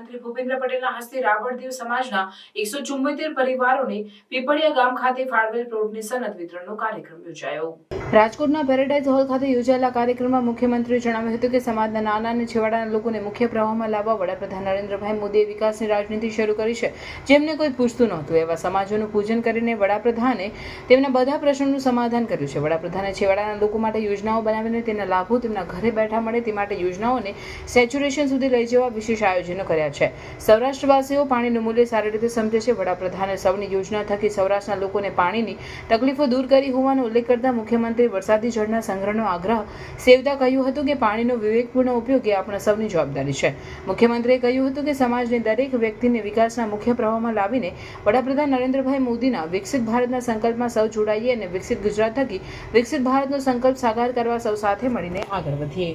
મુખ્યમંત્રી ભૂપેન્દ્ર પટેલના હસ્તે રાવળદેવ સમાજના 174 પરિવારોને પીપળિયા ગામ ખાતે ફાળવેલ પ્લોટની સનદ વિતરણનો કાર્યક્રમ યોજાયો। રાજકોટના પેરેડાઇઝ હોલ ખાતે યોજાયેલા કાર્યક્રમમાં મુખ્યમંત્રીએ જણાવ્યું હતું કે સમાજના નાના અને છેવાડાના લોકોને મુખ્ય પ્રવાહમાં લાવવા વડાપ્રધાન નરેન્દ્રભાઈ મોદીએ વિકાસની રાજનીતિ શરૂ કરી છે, જેમને કોઈ પૂછતું નહોતું। એવા સમાજોનું પૂજન કરીને વડાપ્રધાને તેમના બધા પ્રશ્નોનું સમાધાન કર્યું છે। વડાપ્રધાને છેવાડાના લોકો માટે યોજનાઓ બનાવીને તેના લાભો તેમના ઘરે બેઠા મળે તે માટે યોજનાઓને સેચ્યુરેશન સુધી લઈ જવા વિશેષ આયોજનો કર્યા છે। સૌરાષ્ટ્રવાસીઓ પાણીનું મૂલ્ય સારી રીતે સમજે છે। વડાપ્રધાને સૌની યોજના થકી સૌરાષ્ટ્રના લોકોને પાણીની તકલીફો દૂર કરી હોવાનો ઉલ્લેખ કરતા મુખ્યમંત્રી વરસાદી જળના સંગ્રહનો આગ્રહ સેવતા કહ્યું હતું કે પાણીનો વિવેકપૂર્ણ ઉપયોગ એ આપણા સૌની જવાબદારી છે। મુખ્યમંત્રીએ કહ્યું હતું કે સમાજની દરેક વ્યક્તિને વિકાસના મુખ્ય પ્રવાહમાં લાવીને વડાપ્રધાન નરેન્દ્રભાઈ મોદીના વિકસિત ભારતના સંકલ્પમાં સૌ જોડાઈએ અને વિકસિત ગુજરાત થકી વિકસિત ભારતનો સંકલ્પ સાકાર કરવા સૌ સાથે મળીને આગળ વધીએ।